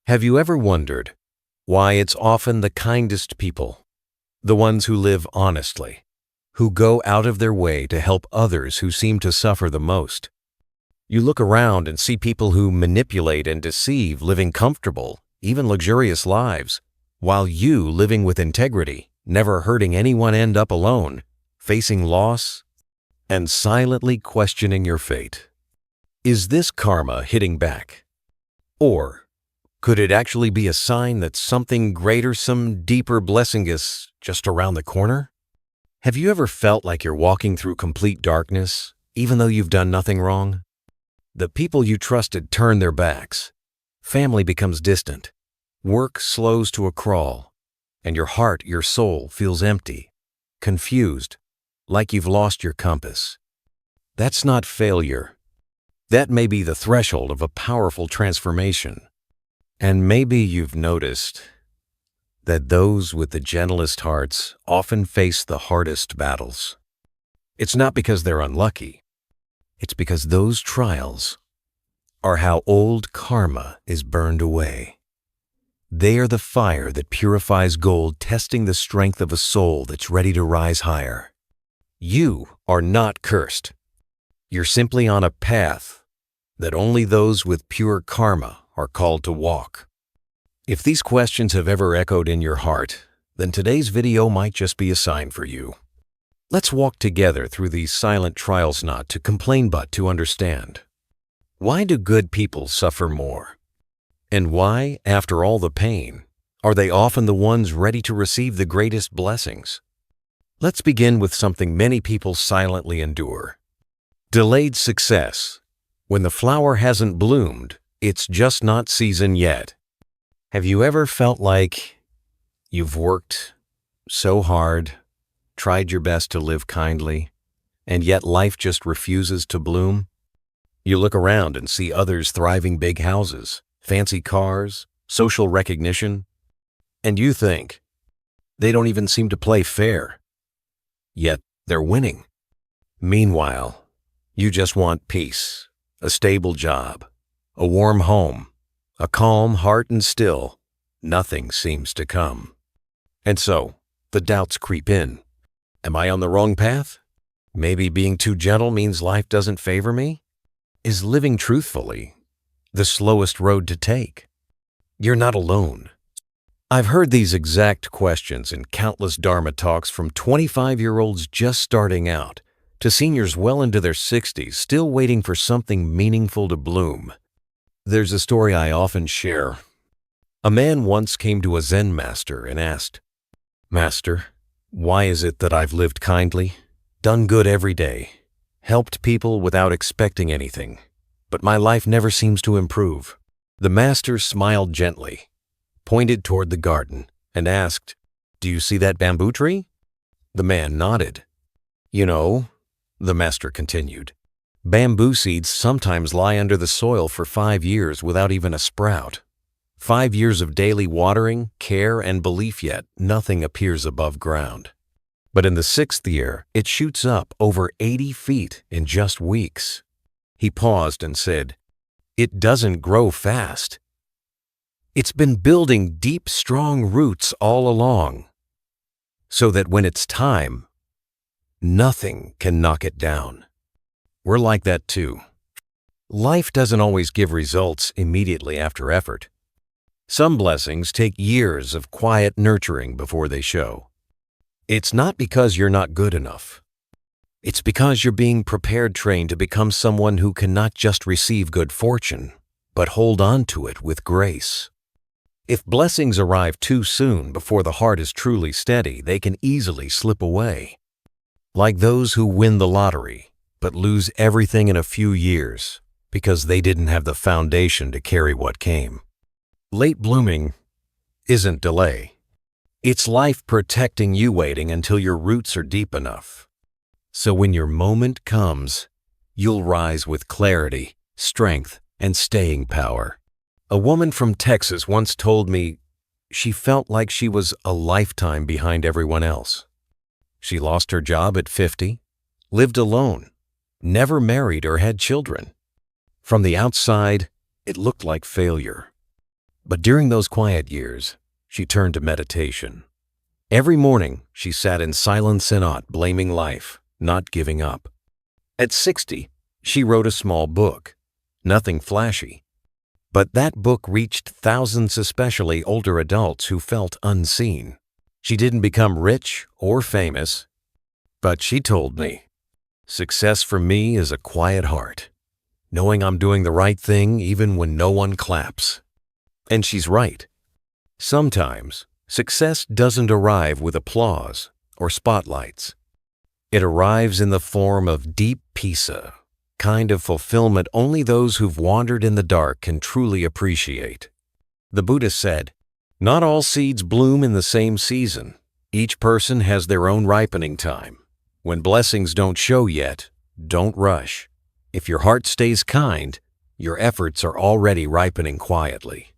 Have you ever wondered why it's often the kindest people, the ones who live honestly, who go out of their way to help others who seem to suffer the most? You look around and see people who manipulate and deceive living comfortable, even luxurious lives, while you living with integrity, never hurting anyone, end up alone, facing loss, and silently questioning your fate. Is this karma hitting back? Or could it actually be a sign that something greater, some deeper blessing is just around the corner? Have you ever felt like you're walking through complete darkness, even though you've done nothing wrong? The people you trusted turn their backs. Family becomes distant. Work slows to a crawl. And your heart, your soul, feels empty, confused, like you've lost your compass. That's not failure. That may be the threshold of a powerful transformation. And maybe you've noticed that those with the gentlest hearts often face the hardest battles. It's not because they're unlucky. It's because those trials are how old karma is burned away. They are the fire that purifies gold, testing the strength of a soul that's ready to rise higher. You are not cursed. You're simply on a path that only those with pure karma are called to walk. If these questions have ever echoed in your heart, then today's video might just be a sign for you. Let's walk together through these silent trials, not to complain but to understand. Why do good people suffer more? And why, after all the pain, are they often the ones ready to receive the greatest blessings? Let's begin with something many people silently endure. Delayed success. When the flower hasn't bloomed, it's just not season yet. Have you ever felt like you've worked so hard, tried your best to live kindly, and yet life just refuses to bloom? You look around and see others thriving, big houses, fancy cars, social recognition, and you think they don't even seem to play fair. Yet they're winning. Meanwhile, you just want peace, a stable job, a warm home, a calm heart, and still nothing seems to come. And so the doubts creep in. Am I on the wrong path? Maybe being too gentle means life doesn't favor me? Is living truthfully the slowest road to take? You're not alone. I've heard these exact questions in countless Dharma talks, from 25-year-olds just starting out to seniors well into their 60s, still waiting for something meaningful to bloom. There's a story I often share. A man once came to a Zen master and asked, "Master, why is it that I've lived kindly, done good every day, helped people without expecting anything, but my life never seems to improve?" The master smiled gently, pointed toward the garden, and asked, "Do you see that bamboo tree?" The man nodded. "You know," the master continued, "bamboo seeds sometimes lie under the soil for 5 years without even a sprout. 5 years of daily watering, care, and belief, yet nothing appears above ground. But in the 6th year, it shoots up over 80 feet in just weeks." He paused and said, "It doesn't grow fast. It's been building deep, strong roots all along, so that when it's time, nothing can knock it down." We're like that too. Life doesn't always give results immediately after effort. Some blessings take years of quiet nurturing before they show. It's not because you're not good enough. It's because you're being prepared, trained to become someone who can not just receive good fortune, but hold on to it with grace. If blessings arrive too soon, before the heart is truly steady, they can easily slip away. Like those who win the lottery, but lose everything in a few years because they didn't have the foundation to carry what came. Late blooming isn't delay. It's life protecting you, waiting until your roots are deep enough. So when your moment comes, you'll rise with clarity, strength, and staying power. A woman from Texas once told me she felt like she was a lifetime behind everyone else. She lost her job at 50, lived alone, never married or had children. From the outside, it looked like failure. But during those quiet years, she turned to meditation. Every morning, she sat in silence and not blaming life, not giving up. At 60, she wrote a small book. Nothing flashy. But that book reached thousands, especially older adults who felt unseen. She didn't become rich or famous, but she told me, "Success for me is a quiet heart, knowing I'm doing the right thing even when no one claps." And she's right. Sometimes, success doesn't arrive with applause or spotlights. It arrives in the form of deep peace, a kind of fulfillment only those who've wandered in the dark can truly appreciate. The Buddhist said, "Not all seeds bloom in the same season. Each person has their own ripening time. When blessings don't show yet, don't rush. If your heart stays kind, your efforts are already ripening quietly."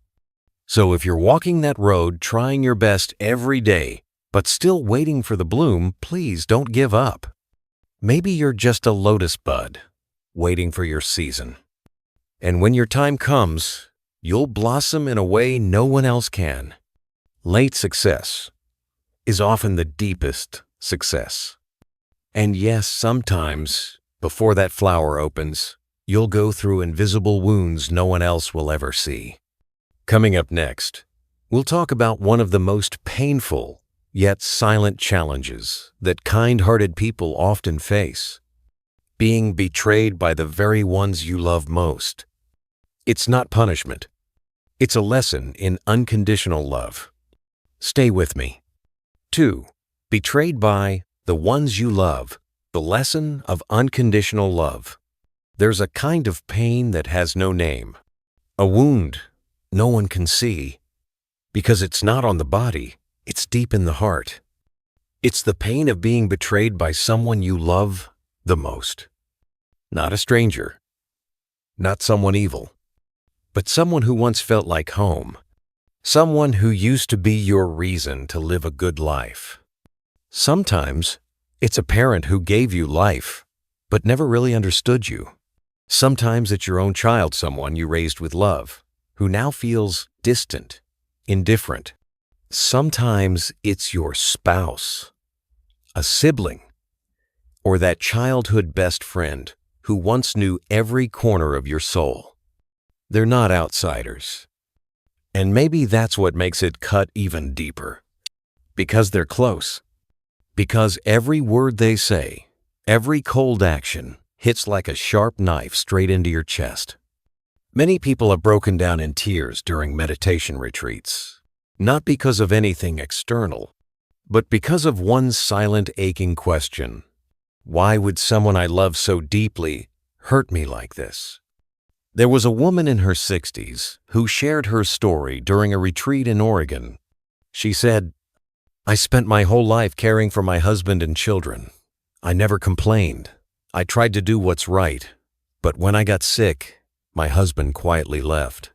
So if you're walking that road, trying your best every day, but still waiting for the bloom, please don't give up. Maybe you're just a lotus bud, waiting for your season. And when your time comes, you'll blossom in a way no one else can. Late success is often the deepest success. And yes, sometimes, before that flower opens, you'll go through invisible wounds no one else will ever see. Coming up next, we'll talk about one of the most painful yet silent challenges that kind-hearted people often face: being betrayed by the very ones you love most. It's not punishment. It's a lesson in unconditional love. Stay with me. 2. Betrayed by the ones you love, the lesson of unconditional love. There's a kind of pain that has no name, a wound no one can see, because it's not on the body, it's deep in the heart. It's the pain of being betrayed by someone you love the most. Not a stranger, not someone evil, but someone who once felt like home, someone who used to be your reason to live a good life. Sometimes it's a parent who gave you life, but never really understood you. Sometimes it's your own child, someone you raised with love, who now feels distant, indifferent. Sometimes it's your spouse, a sibling, or that childhood best friend who once knew every corner of your soul. They're not outsiders. And maybe that's what makes it cut even deeper. Because they're close. Because every word they say, every cold action, hits like a sharp knife straight into your chest. Many people have broken down in tears during meditation retreats, not because of anything external, but because of one silent, aching question: why would someone I love so deeply hurt me like this? There was a woman in her 60s who shared her story during a retreat in Oregon. She said, "I spent my whole life caring for my husband and children. I never complained. I tried to do what's right. But when I got sick, my husband quietly left.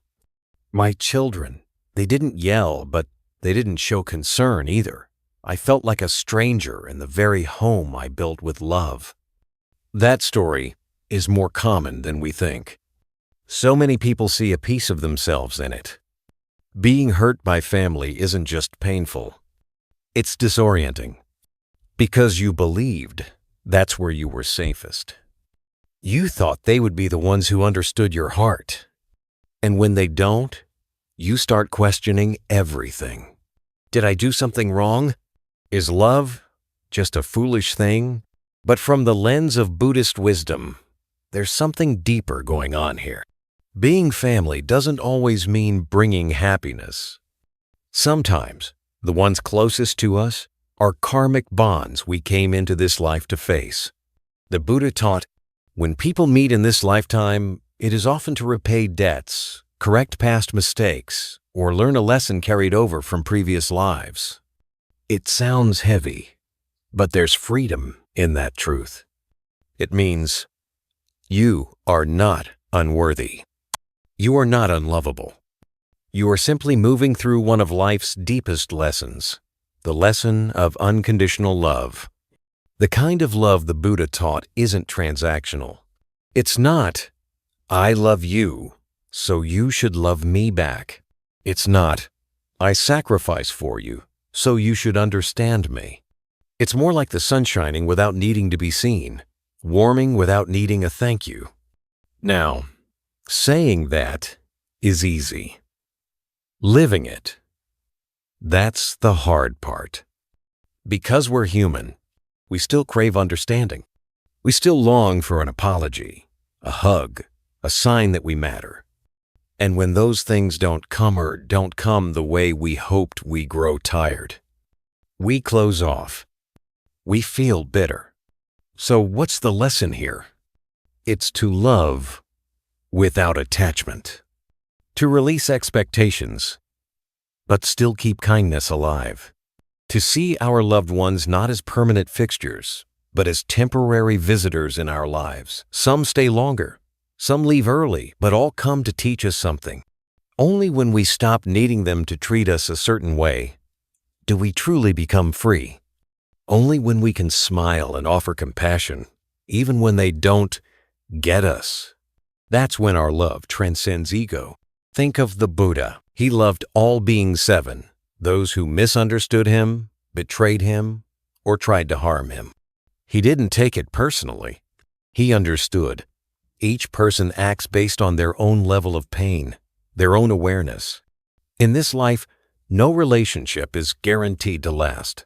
My children, they didn't yell, but they didn't show concern either. I felt like a stranger in the very home I built with love." That story is more common than we think. So many people see a piece of themselves in it. Being hurt by family isn't just painful. It's disorienting. Because you believed that's where you were safest. You thought they would be the ones who understood your heart. And when they don't, you start questioning everything. Did I do something wrong? Is love just a foolish thing? But from the lens of Buddhist wisdom, there's something deeper going on here. Being family doesn't always mean bringing happiness. Sometimes, the ones closest to us are karmic bonds we came into this life to face. The Buddha taught, when people meet in this lifetime, it is often to repay debts, correct past mistakes, or learn a lesson carried over from previous lives. It sounds heavy, but there's freedom in that truth. It means you are not unworthy. You are not unlovable. You are simply moving through one of life's deepest lessons, the lesson of unconditional love. The kind of love the Buddha taught isn't transactional. It's not, "I love you, so you should love me back." It's not, I sacrifice for you, so you should understand me. It's more like the sun shining without needing to be seen, warming without needing a thank you. Now, saying that is easy. Living it, that's the hard part. Because we're human, we still crave understanding. We still long for an apology, a hug, a sign that we matter. And when those things don't come or don't come the way we hoped, we grow tired. We close off. We feel bitter. So what's the lesson here? It's to love without attachment. To release expectations, but still keep kindness alive. To see our loved ones not as permanent fixtures, but as temporary visitors in our lives. Some stay longer, some leave early, but all come to teach us something. Only when we stop needing them to treat us a certain way do we truly become free. Only when we can smile and offer compassion, even when they don't get us. That's when our love transcends ego. Think of the Buddha. He loved all beings seven, those who misunderstood him, betrayed him, or tried to harm him. He didn't take it personally. He understood. Each person acts based on their own level of pain, their own awareness. In this life, no relationship is guaranteed to last.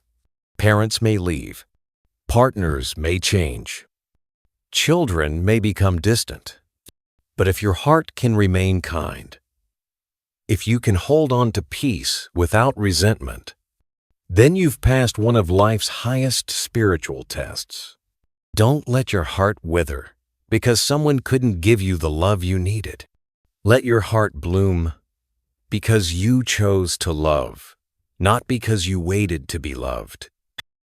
Parents may leave. Partners may change. Children may become distant. But if your heart can remain kind, if you can hold on to peace without resentment, then you've passed one of life's highest spiritual tests. Don't let your heart wither because someone couldn't give you the love you needed. Let your heart bloom because you chose to love, not because you waited to be loved.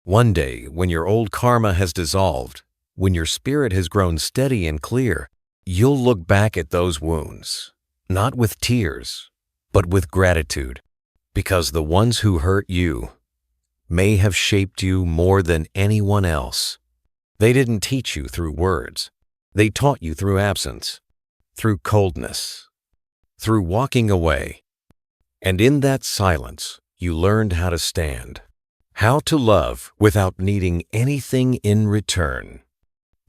One day, when your old karma has dissolved, when your spirit has grown steady and clear, you'll look back at those wounds, not with tears, but with gratitude, because the ones who hurt you may have shaped you more than anyone else. They didn't teach you through words. They taught you through absence, through coldness, through walking away. And in that silence, you learned how to stand, how to love without needing anything in return.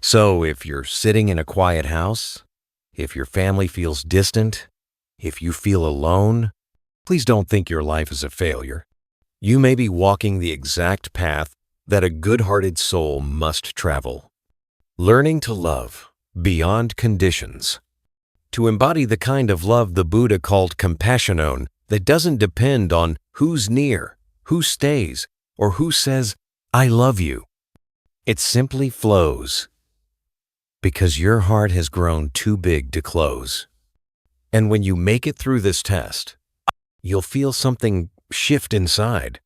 So if you're sitting in a quiet house, if your family feels distant, if you feel alone, please don't think your life is a failure. You may be walking the exact path that a good-hearted soul must travel. Learning to love beyond conditions. To embody the kind of love the Buddha called compassionon that doesn't depend on who's near, who stays, or who says, "I love you." It simply flows because your heart has grown too big to close. And when you make it through this test, you'll feel something shift inside.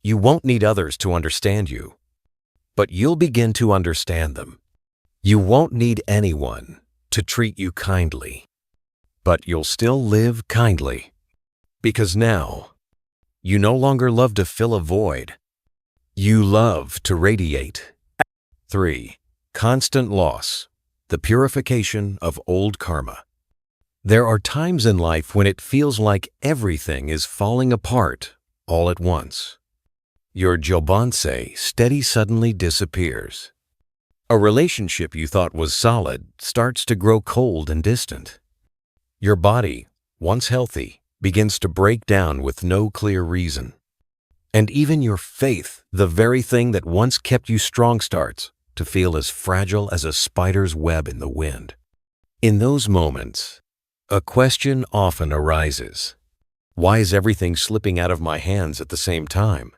You won't need others to understand you, but you'll begin to understand them. You won't need anyone to treat you kindly, but you'll still live kindly. Because now, you no longer love to fill a void. You love to radiate. 3. Constant loss. The purification of old karma. There are times in life when it feels like everything is falling apart all at once. Your jobanse steady suddenly disappears. A relationship you thought was solid starts to grow cold and distant. Your body, once healthy, begins to break down with no clear reason. And even your faith, the very thing that once kept you strong, starts to feel as fragile as a spider's web in the wind. In those moments, a question often arises. Why is everything slipping out of my hands at the same time?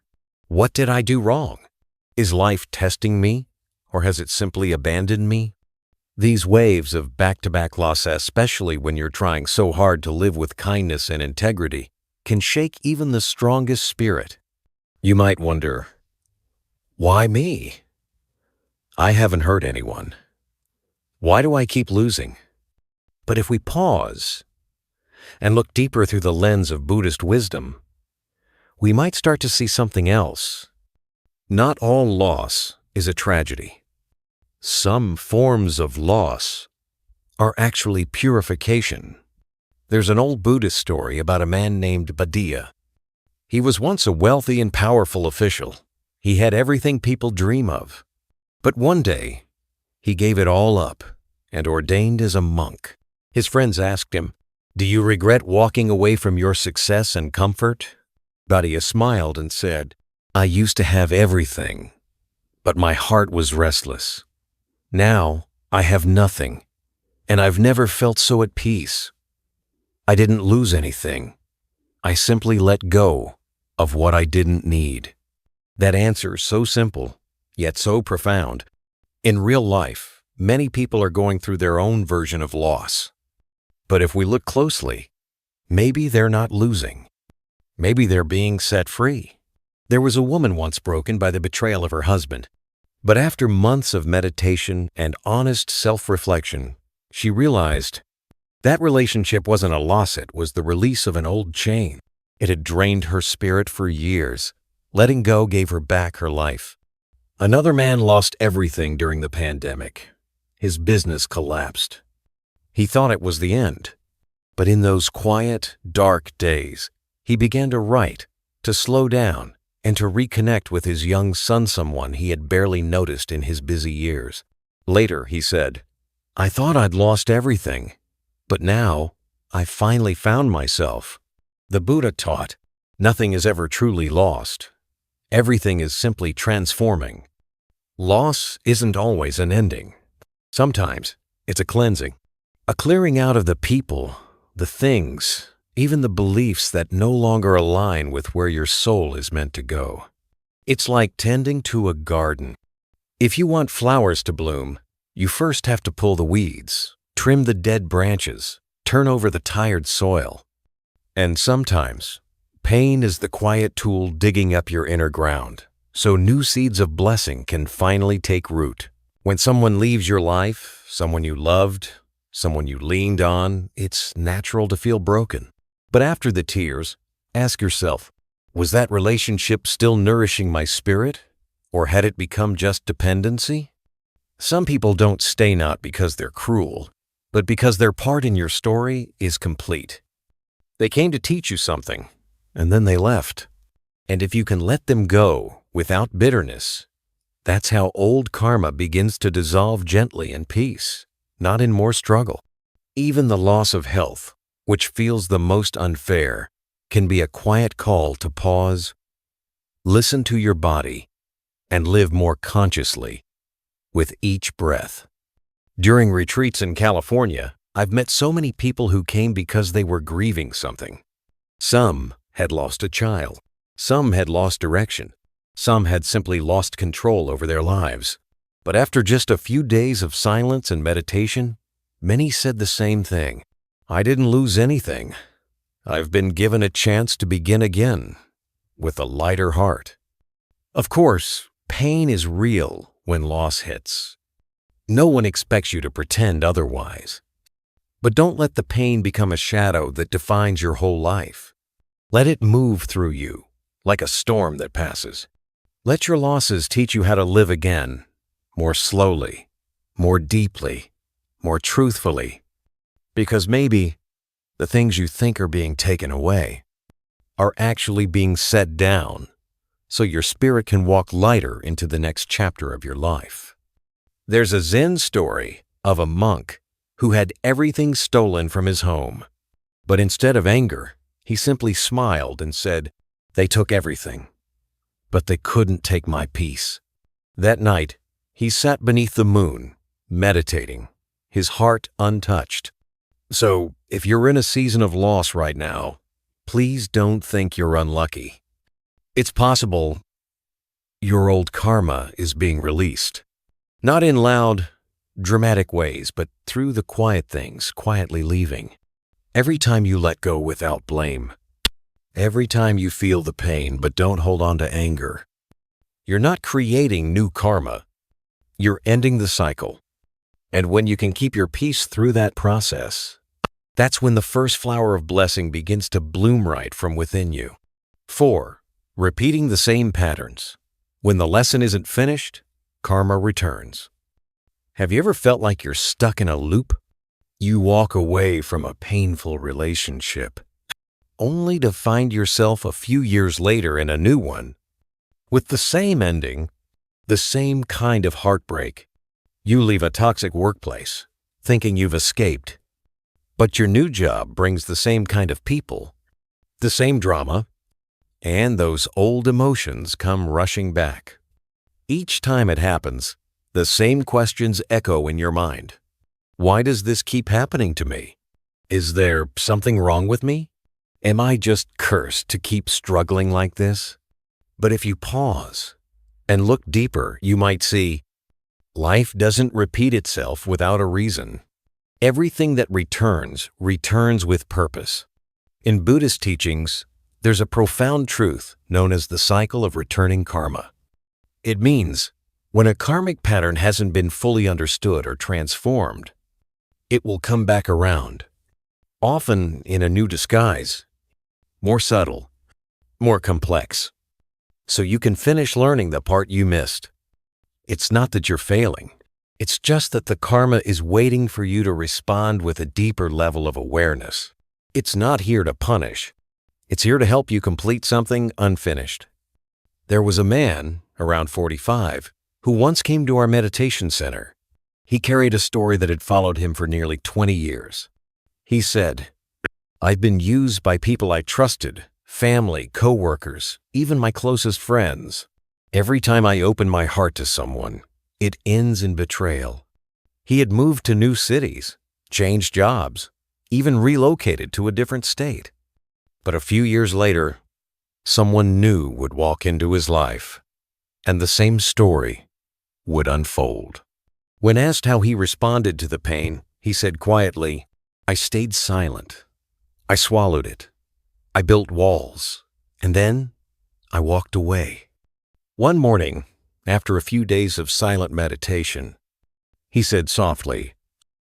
What did I do wrong? Is life testing me, or has it simply abandoned me? These waves of back-to-back loss, especially when you're trying so hard to live with kindness and integrity, can shake even the strongest spirit. You might wonder, why me? I haven't hurt anyone. Why do I keep losing? But if we pause and look deeper through the lens of Buddhist wisdom, we might start to see something else. Not all loss is a tragedy. Some forms of loss are actually purification. There's an old Buddhist story about a man named Buddha. He was once a wealthy and powerful official. He had everything people dream of. But one day, he gave it all up and ordained as a monk. His friends asked him, "Do you regret walking away from your success and comfort?" Buddha smiled and said, "I used to have everything, but my heart was restless. Now I have nothing, and I've never felt so at peace. I didn't lose anything. I simply let go of what I didn't need." That answer is so simple, yet so profound. In real life, many people are going through their own version of loss. But if we look closely, maybe they're not losing. Maybe they're being set free. There was a woman once broken by the betrayal of her husband. But after months of meditation and honest self-reflection, she realized that relationship wasn't a loss, it was the release of an old chain. It had drained her spirit for years. Letting go gave her back her life. Another man lost everything during the pandemic. His business collapsed. He thought it was the end. But in those quiet, dark days, he began to write, to slow down, and to reconnect with his young son, someone he had barely noticed in his busy years. Later, he said, "I thought I'd lost everything, but now I finally found myself." The Buddha taught, nothing is ever truly lost. Everything is simply transforming. Loss isn't always an ending. Sometimes it's a cleansing, a clearing out of the people, the things, even the beliefs that no longer align with where your soul is meant to go. It's like tending to a garden. If you want flowers to bloom, you first have to pull the weeds, trim the dead branches, turn over the tired soil. And sometimes, pain is the quiet tool digging up your inner ground, so new seeds of blessing can finally take root. When someone leaves your life, someone you loved, someone you leaned on, it's natural to feel broken. But after the tears, ask yourself, was that relationship still nourishing my spirit, or had it become just dependency? Some people don't stay not because they're cruel, but because their part in your story is complete. They came to teach you something, and then they left. And if you can let them go without bitterness, that's how old karma begins to dissolve gently in peace, not in more struggle. Even the loss of health, which feels the most unfair, can be a quiet call to pause, listen to your body, and live more consciously with each breath. During retreats in California, I've met so many people who came because they were grieving something. Some had lost a child. Some had lost direction. Some had simply lost control over their lives. But after just a few days of silence and meditation, many said the same thing. I didn't lose anything. I've been given a chance to begin again with a lighter heart. Of course, pain is real when loss hits. No one expects you to pretend otherwise. But don't let the pain become a shadow that defines your whole life. Let it move through you, like a storm that passes. Let your losses teach you how to live again, more slowly, more deeply, more truthfully. Because maybe the things you think are being taken away are actually being set down, so your spirit can walk lighter into the next chapter of your life. There's a Zen story of a monk who had everything stolen from his home. But instead of anger, he simply smiled and said, "They took everything, but they couldn't take my peace." That night, he sat beneath the moon, meditating, his heart untouched. So, if you're in a season of loss right now, please don't think you're unlucky. It's possible your old karma is being released. Not in loud, dramatic ways, but through the quiet things, quietly leaving. Every time you let go without blame, every time you feel the pain but don't hold on to anger, you're not creating new karma, you're ending the cycle. And when you can keep your peace through that process, that's when the first flower of blessing begins to bloom right from within you. 4. Repeating the same patterns. When the lesson isn't finished, karma returns. Have you ever felt like you're stuck in a loop? You walk away from a painful relationship, only to find yourself a few years later in a new one, with the same ending, the same kind of heartbreak. You leave a toxic workplace, thinking you've escaped, but your new job brings the same kind of people, the same drama, and those old emotions come rushing back. Each time it happens, the same questions echo in your mind. Why does this keep happening to me? Is there something wrong with me? Am I just cursed to keep struggling like this? But if you pause and look deeper, you might see life doesn't repeat itself without a reason. Everything that returns with purpose. In Buddhist teachings, there's a profound truth known as the cycle of returning karma. It means when a karmic pattern hasn't been fully understood or transformed, it will come back around, often in a new disguise, more subtle, more complex, so you can finish learning the part you missed. It's not that you're failing. It's just that the karma is waiting for you to respond with a deeper level of awareness. It's not here to punish. It's here to help you complete something unfinished. There was a man, around 45, who once came to our meditation center. He carried a story that had followed him for nearly 20 years. He said, "I've been used by people I trusted, family, co-workers, even my closest friends. Every time I open my heart to someone, it ends in betrayal." He had moved to new cities, changed jobs, even relocated to a different state. But a few years later, someone new would walk into his life, and the same story would unfold. When asked how he responded to the pain, he said quietly, "I stayed silent. I swallowed it. I built walls, and then I walked away." One morning, after a few days of silent meditation, he said softly,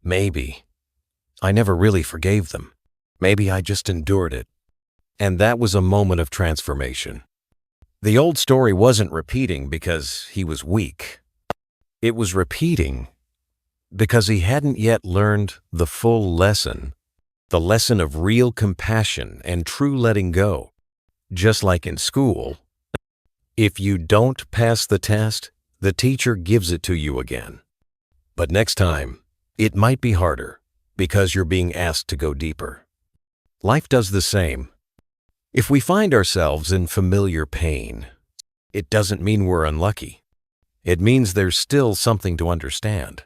"Maybe I never really forgave them. Maybe I just endured it." And that was a moment of transformation. The old story wasn't repeating because he was weak. It was repeating because he hadn't yet learned the full lesson, the lesson of real compassion and true letting go. Just like in school, if you don't pass the test, the teacher gives it to you again. But next time, it might be harder because you're being asked to go deeper. Life does the same. If we find ourselves in familiar pain, it doesn't mean we're unlucky. It means there's still something to understand.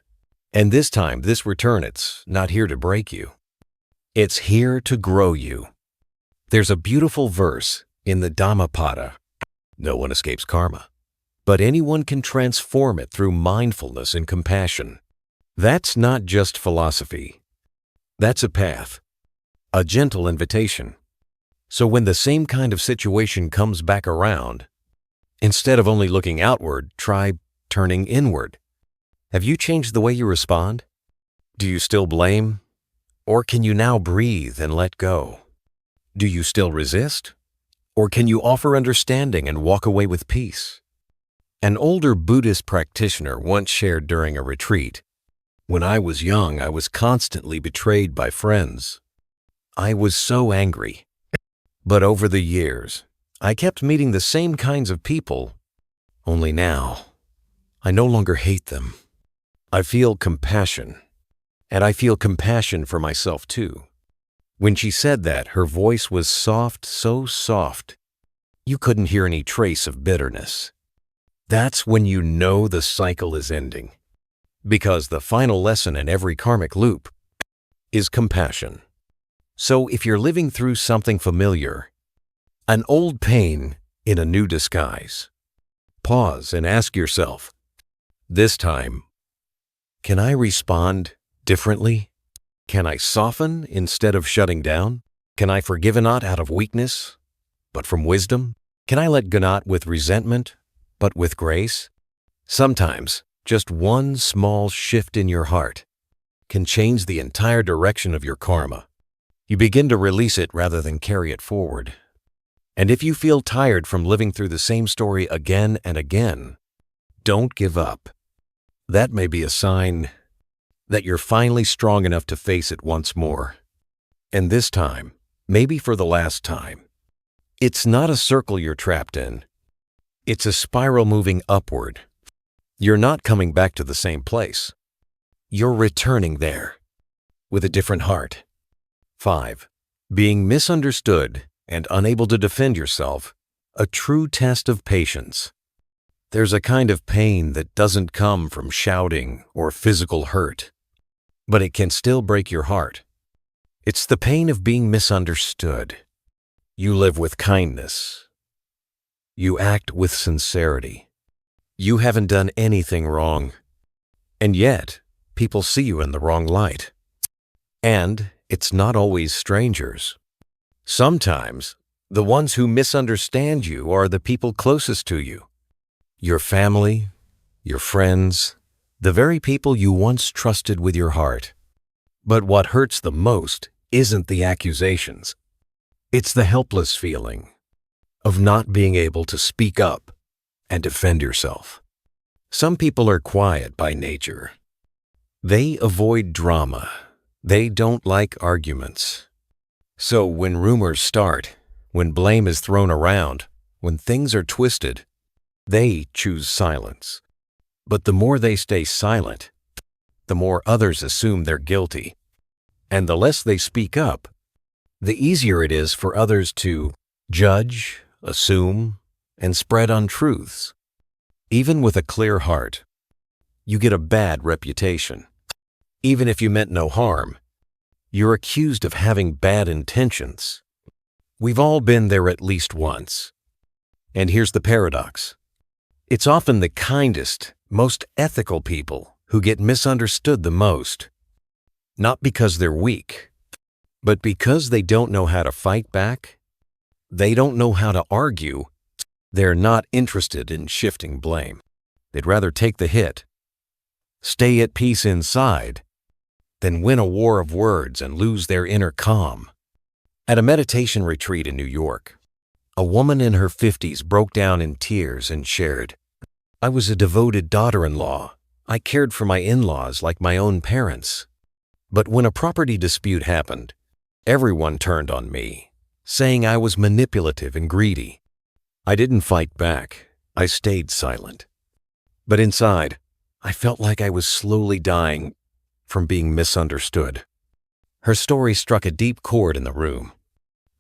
And this time, this return, it's not here to break you. It's here to grow you. There's a beautiful verse in the Dhammapada. No one escapes karma, but anyone can transform it through mindfulness and compassion. That's not just philosophy. That's a path, a gentle invitation. So when the same kind of situation comes back around, instead of only looking outward, try turning inward. Have you changed the way you respond? Do you still blame? Or can you now breathe and let go? Do you still resist? Or can you offer understanding and walk away with peace? An older Buddhist practitioner once shared during a retreat, "When I was young, I was constantly betrayed by friends. I was so angry. But over the years, I kept meeting the same kinds of people, only now, I no longer hate them. I feel compassion, and I feel compassion for myself too." When she said that, her voice was soft, so soft, you couldn't hear any trace of bitterness. That's when you know the cycle is ending, because the final lesson in every karmic loop is compassion. So if you're living through something familiar, an old pain in a new disguise, pause and ask yourself, this time, can I respond differently? Can I soften instead of shutting down? Can I forgive not out of weakness, but from wisdom? Can I let go not with resentment, but with grace? Sometimes, just one small shift in your heart can change the entire direction of your karma. You begin to release it rather than carry it forward. And if you feel tired from living through the same story again and again, don't give up. That may be a sign that you're finally strong enough to face it once more. And this time, maybe for the last time, it's not a circle you're trapped in. It's a spiral moving upward. You're not coming back to the same place. You're returning there with a different heart. 5. Being misunderstood and unable to defend yourself, a true test of patience. There's a kind of pain that doesn't come from shouting or physical hurt, but it can still break your heart. It's the pain of being misunderstood. You live with kindness. You act with sincerity. You haven't done anything wrong. And yet, people see you in the wrong light. And it's not always strangers. Sometimes, the ones who misunderstand you are the people closest to you. Your family, your friends, the very people you once trusted with your heart. But what hurts the most isn't the accusations. It's the helpless feeling of not being able to speak up and defend yourself. Some people are quiet by nature. They avoid drama. They don't like arguments. So when rumors start, when blame is thrown around, when things are twisted, they choose silence. But the more they stay silent, the more others assume they're guilty. And the less they speak up, the easier it is for others to judge, assume, and spread untruths. Even with a clear heart, you get a bad reputation. Even if you meant no harm, you're accused of having bad intentions. We've all been there at least once. And here's the paradox. It's often the kindest, most ethical people who get misunderstood the most. Not because they're weak, but because they don't know how to fight back. They don't know how to argue. They're not interested in shifting blame. They'd rather take the hit, stay at peace inside, than win a war of words and lose their inner calm. At a meditation retreat in New York, a woman in her 50s broke down in tears and shared, "I was a devoted daughter-in-law. I cared for my in-laws like my own parents. But when a property dispute happened, everyone turned on me, saying I was manipulative and greedy. I didn't fight back. I stayed silent. But inside, I felt like I was slowly dying from being misunderstood." Her story struck a deep chord in the room,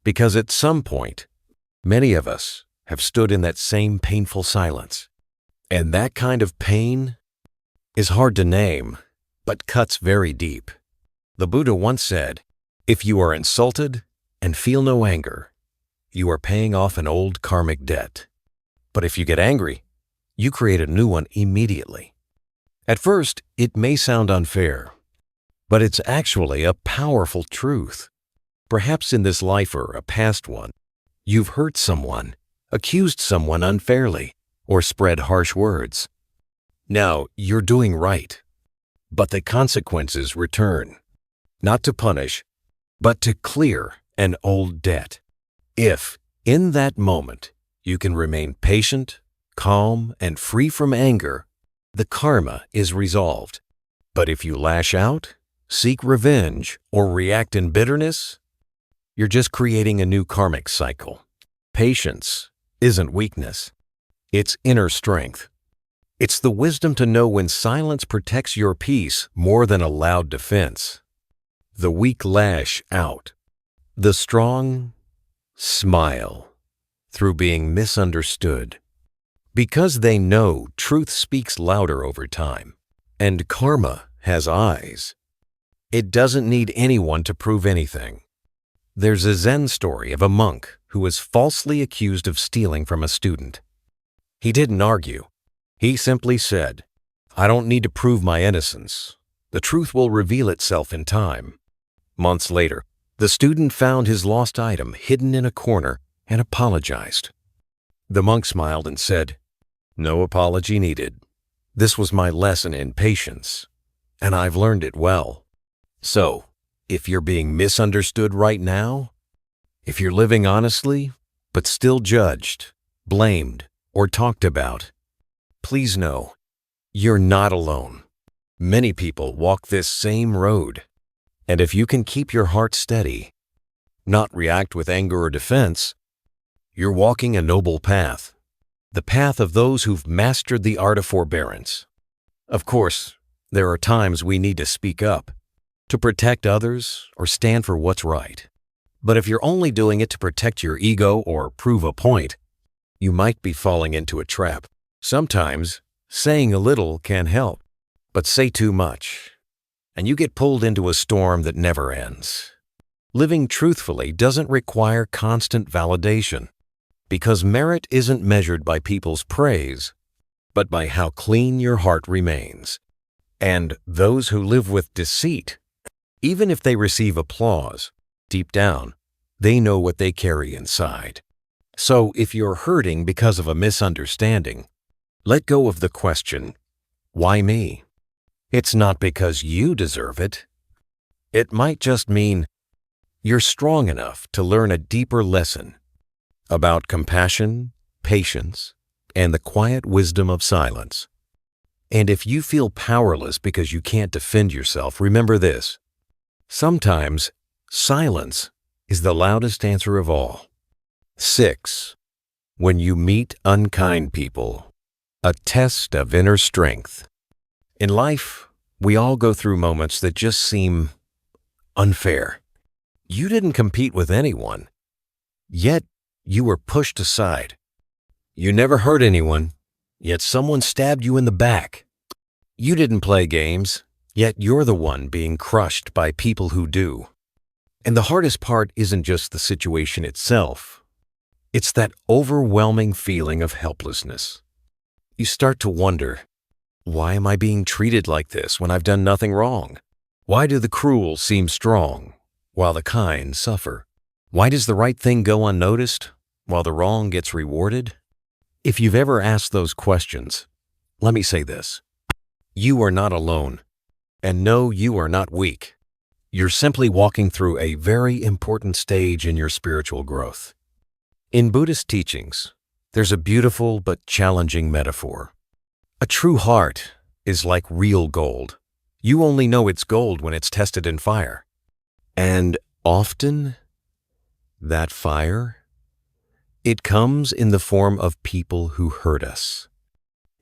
because at some point, many of us have stood in that same painful silence. And that kind of pain is hard to name, but cuts very deep. The Buddha once said, "If you are insulted and feel no anger, you are paying off an old karmic debt. But if you get angry, you create a new one immediately." At first, it may sound unfair, but it's actually a powerful truth. Perhaps in this life or a past one, you've hurt someone, accused someone unfairly, or spread harsh words. Now, you're doing right, but the consequences return, not to punish, but to clear an old debt. If, in that moment, you can remain patient, calm, and free from anger, the karma is resolved. But if you lash out, seek revenge, or react in bitterness, you're just creating a new karmic cycle. Patience isn't weakness. It's inner strength. It's the wisdom to know when silence protects your peace more than a loud defense. The weak lash out. The strong smile through being misunderstood. Because they know truth speaks louder over time, and karma has eyes. It doesn't need anyone to prove anything. There's a Zen story of a monk who was falsely accused of stealing from a student. He didn't argue. He simply said, "I don't need to prove my innocence. The truth will reveal itself in time." Months later, the student found his lost item hidden in a corner and apologized. The monk smiled and said, "No apology needed. This was my lesson in patience, and I've learned it well." So, if you're being misunderstood right now, if you're living honestly, but still judged, blamed, or talked about, please know you're not alone. Many people walk this same road. And if you can keep your heart steady, not react with anger or defense, you're walking a noble path, the path of those who've mastered the art of forbearance. Of course, there are times we need to speak up, to protect others or stand for what's right. But if you're only doing it to protect your ego or prove a point, you might be falling into a trap. Sometimes, saying a little can help, but say too much, and you get pulled into a storm that never ends. Living truthfully doesn't require constant validation, because merit isn't measured by people's praise, but by how clean your heart remains. And those who live with deceit, even if they receive applause, deep down, they know what they carry inside. So if you're hurting because of a misunderstanding, let go of the question, why me? It's not because you deserve it. It might just mean you're strong enough to learn a deeper lesson about compassion, patience, and the quiet wisdom of silence. And if you feel powerless because you can't defend yourself, remember this. Sometimes silence is the loudest answer of all. 6. When you meet unkind people, a test of inner strength. In life, we all go through moments that just seem unfair. You didn't compete with anyone, yet you were pushed aside. You never hurt anyone, yet someone stabbed you in the back. You didn't play games, yet you're the one being crushed by people who do. And the hardest part isn't just the situation itself. It's that overwhelming feeling of helplessness. You start to wonder, why am I being treated like this when I've done nothing wrong? Why do the cruel seem strong, while the kind suffer? Why does the right thing go unnoticed, while the wrong gets rewarded? If you've ever asked those questions, let me say this. You are not alone. And no, you are not weak. You're simply walking through a very important stage in your spiritual growth. In Buddhist teachings, there's a beautiful but challenging metaphor. A true heart is like real gold. You only know it's gold when it's tested in fire. And often, that fire, it comes in the form of people who hurt us.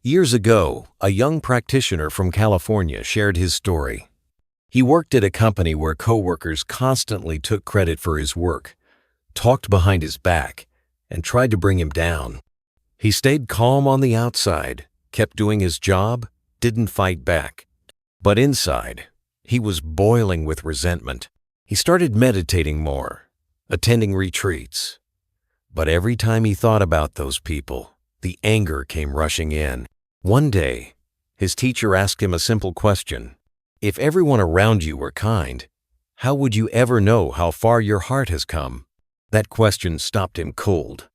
Years ago, a young practitioner from California shared his story. He worked at a company where coworkers constantly took credit for his work, talked behind his back, and tried to bring him down. He stayed calm on the outside, kept doing his job, didn't fight back. But inside, he was boiling with resentment. He started meditating more, attending retreats. But every time he thought about those people, the anger came rushing in. One day, his teacher asked him a simple question. If everyone around you were kind, how would you ever know how far your heart has come? That question stopped him cold.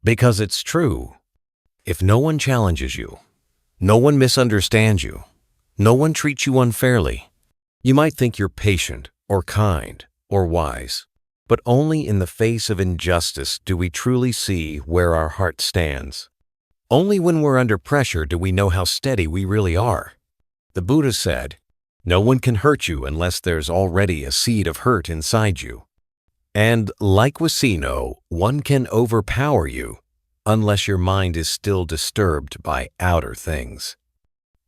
Because it's true. If no one challenges you, no one misunderstands you, no one treats you unfairly, you might think you're patient or kind or wise. But only in the face of injustice do we truly see where our heart stands. Only when we're under pressure do we know how steady we really are. The Buddha said, "No one can hurt you unless there's already a seed of hurt inside you." And like we know, one can overpower you unless your mind is still disturbed by outer things.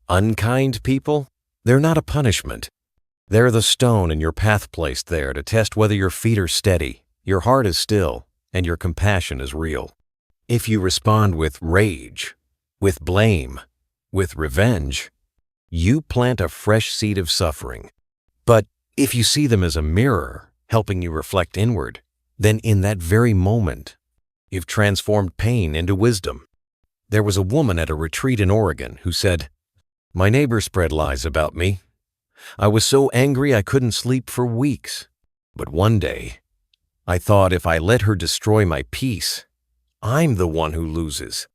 Unkind people, they're not a punishment. They're the stone in your path placed there to test whether your feet are steady, your heart is still, and your compassion is real. If you respond with rage, with blame, with revenge, you plant a fresh seed of suffering. But if you see them as a mirror, helping you reflect inward, then in that very moment, you've transformed pain into wisdom. There was a woman at a retreat in Oregon who said, "My neighbor spread lies about me. I was so angry I couldn't sleep for weeks. But one day, I thought if I let her destroy my peace, I'm the one who loses.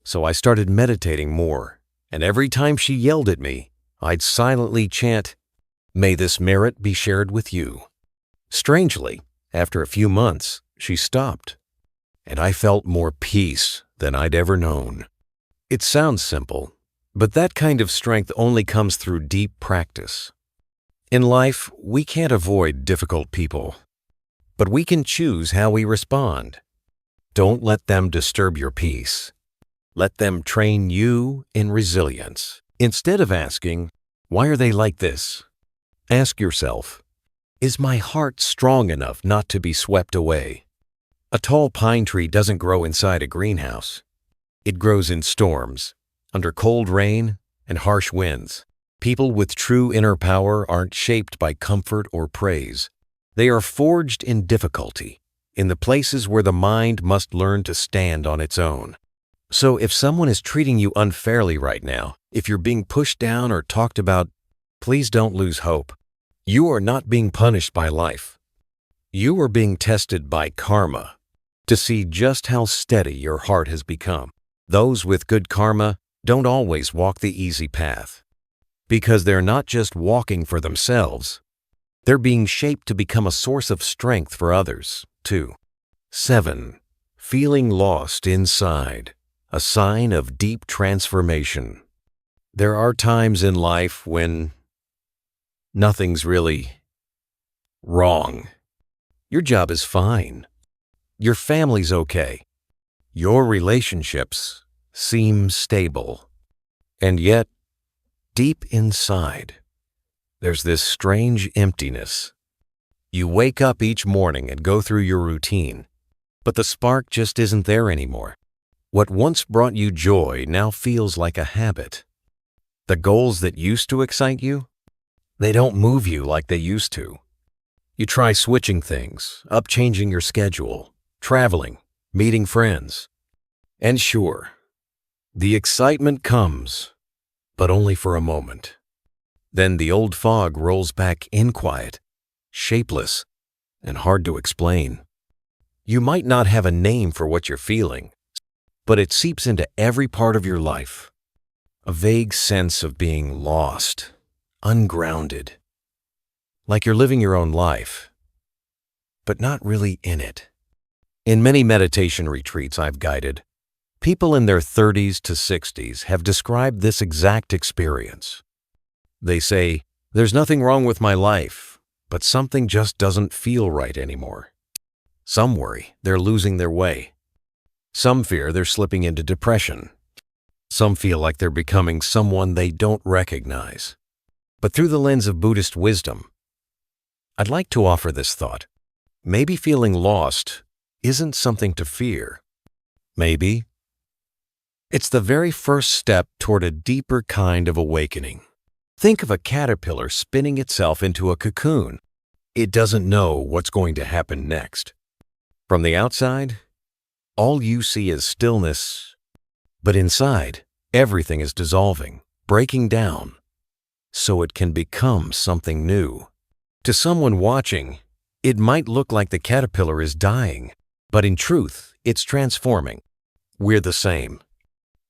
So I started meditating more, and every time she yelled at me, I'd silently chant, 'May this merit be shared with you.' Strangely, after a few months, she stopped, and I felt more peace than I'd ever known." It sounds simple, But that kind of strength only comes through deep practice. In life, we can't avoid difficult people, but we can choose how we respond. Don't let them disturb your peace. Let them train you in resilience. Instead of asking, "Why are they like this?" ask yourself, "Is my heart strong enough not to be swept away?" A tall pine tree doesn't grow inside a greenhouse. It grows in storms, under cold rain and harsh winds. People with true inner power aren't shaped by comfort or praise. They are forged in difficulty, in the places where the mind must learn to stand on its own. So if someone is treating you unfairly right now, if you're being pushed down or talked about, please don't lose hope. You are not being punished by life. You are being tested by karma to see just how steady your heart has become. Those with good karma don't always walk the easy path, because they're not just walking for themselves. They're being shaped to become a source of strength for others, too. 7. Feeling lost inside, a sign of deep transformation. There are times in life when nothing's really wrong. Your job is fine. Your family's okay. Your relationships seem stable. And yet, deep inside, there's this strange emptiness. You wake up each morning and go through your routine, but the spark just isn't there anymore. What once brought you joy now feels like a habit. The goals that used to excite you, they don't move you like they used to. You try switching things, changing your schedule, traveling, meeting friends. And sure, the excitement comes, but only for a moment. Then the old fog rolls back in quiet, shapeless, and hard to explain. You might not have a name for what you're feeling, but it seeps into every part of your life. A vague sense of being lost, ungrounded, like you're living your own life, but not really in it. In many meditation retreats I've guided, people in their 30s to 60s have described this exact experience. They say, "There's nothing wrong with my life, but something just doesn't feel right anymore." Some worry they're losing their way. Some fear they're slipping into depression. Some feel like they're becoming someone they don't recognize. But through the lens of Buddhist wisdom, I'd like to offer this thought. Maybe feeling lost isn't something to fear. Maybe it's the very first step toward a deeper kind of awakening. Think of a caterpillar spinning itself into a cocoon. It doesn't know what's going to happen next. From the outside, all you see is stillness, but inside, everything is dissolving, breaking down, so it can become something new. To someone watching, it might look like the caterpillar is dying, but in truth, it's transforming. We're the same.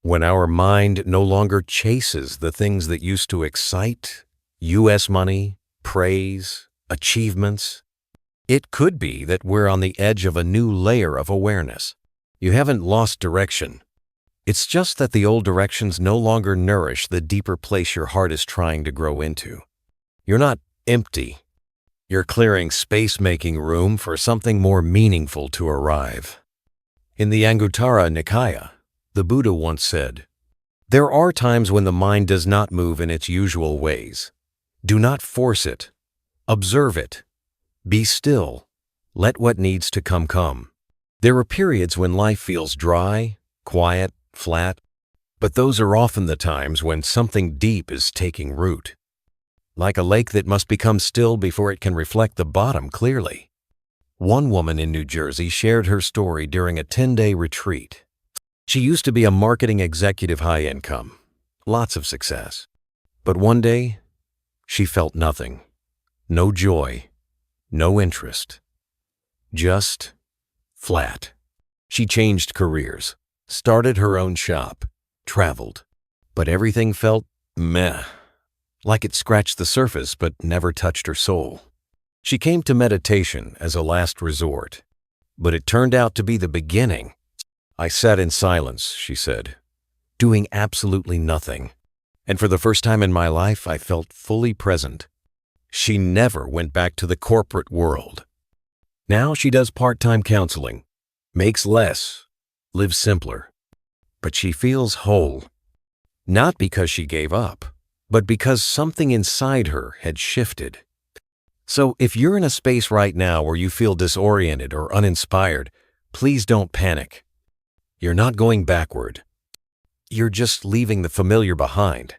When our mind no longer chases the things that used to excite, US money, praise, achievements, it could be that we're on the edge of a new layer of awareness. You haven't lost direction. It's just that the old directions no longer nourish the deeper place your heart is trying to grow into. You're not empty. You're clearing space, making room for something more meaningful to arrive. In the Anguttara Nikaya, the Buddha once said, "There are times when the mind does not move in its usual ways. Do not force it. Observe it. Be still. Let what needs to come come." There are periods when life feels dry, quiet, flat, but those are often the times when something deep is taking root. Like a lake that must become still before it can reflect the bottom clearly. One woman in New Jersey shared her story during a 10-day retreat. She used to be a marketing executive, high income, lots of success. But one day, she felt nothing. No joy, no interest. Just flat. She changed careers, started her own shop, traveled, but everything felt meh, like it scratched the surface but never touched her soul. She came to meditation as a last resort, but it turned out to be the beginning. "I sat in silence," she said, "doing absolutely nothing. And for the first time in my life, I felt fully present. She never went back to the corporate world. Now she does part-time counseling, makes less, lives simpler. But she feels whole. Not because she gave up, but because something inside her had shifted. So if you're in a space right now where you feel disoriented or uninspired, please don't panic. You're not going backward. You're just leaving the familiar behind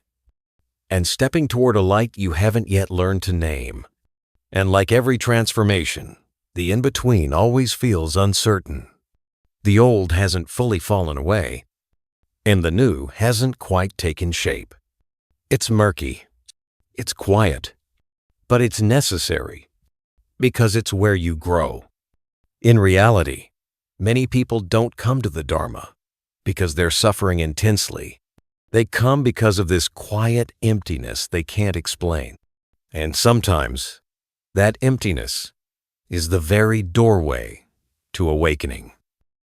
and stepping toward a light you haven't yet learned to name. And like every transformation, the in-between always feels uncertain. The old hasn't fully fallen away, and the new hasn't quite taken shape. It's murky. It's quiet. But it's necessary because it's where you grow. In reality, many people don't come to the Dharma because they're suffering intensely. They come because of this quiet emptiness they can't explain. And sometimes that emptiness is the very doorway to awakening.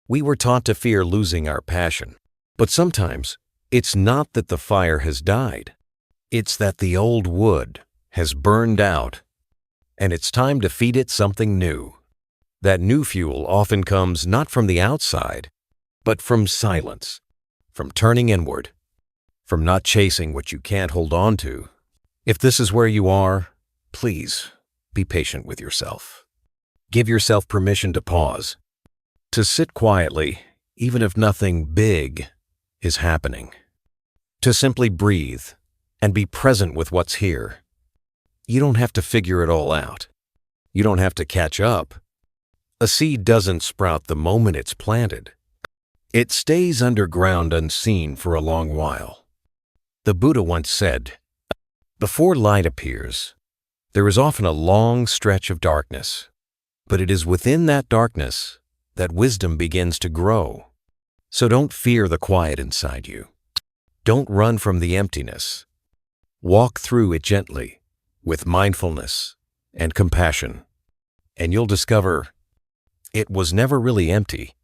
We were taught to fear losing our passion, but sometimes it's not that the fire has died. It's that the old wood has burned out, and it's time to feed it something new. That new fuel often comes not from the outside, but from silence, from turning inward, from not chasing what you can't hold on to. If this is where you are, please be patient with yourself. Give yourself permission to pause, to sit quietly, even if nothing big is happening, to simply breathe and be present with what's here. You don't have to figure it all out. You don't have to catch up. A seed doesn't sprout the moment it's planted. It stays underground unseen for a long while. The Buddha once said, "Before light appears, there is often a long stretch of darkness, but it is within that darkness that wisdom begins to grow." So don't fear the quiet inside you. Don't run from the emptiness. Walk through it gently, with mindfulness and compassion, and you'll discover it was never really empty.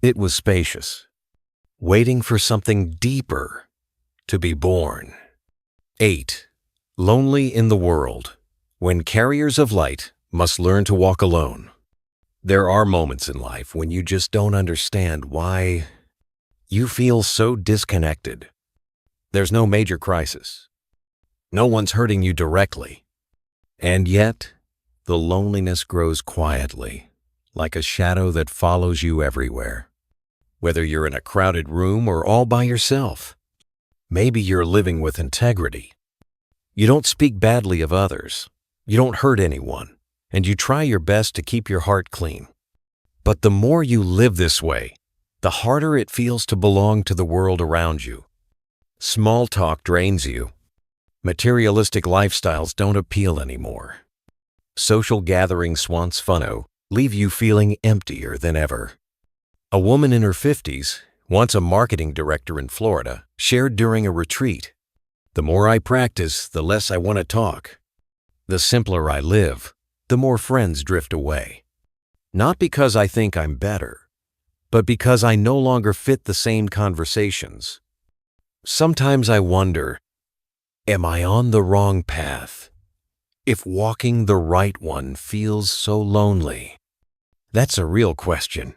It was spacious, waiting for something deeper to be born. 8. Lonely in the world, when carriers of light must learn to walk alone. There are moments in life when you just don't understand why you feel so disconnected. There's no major crisis. No one's hurting you directly. And yet, the loneliness grows quietly, like a shadow that follows you everywhere. Whether you're in a crowded room or all by yourself, maybe you're living with integrity. You don't speak badly of others, you don't hurt anyone, and you try your best to keep your heart clean. But the more you live this way, the harder it feels to belong to the world around you. Small talk drains you. Materialistic lifestyles don't appeal anymore. Social gatherings once fun leave you feeling emptier than ever. A woman in her 50s, once a marketing director in Florida, shared during a retreat, "The more I practice, the less I want to talk. The simpler I live, the more friends drift away. Not because I think I'm better, but because I no longer fit the same conversations. Sometimes I wonder, am I on the wrong path? If walking the right one feels so lonely?" That's a real question.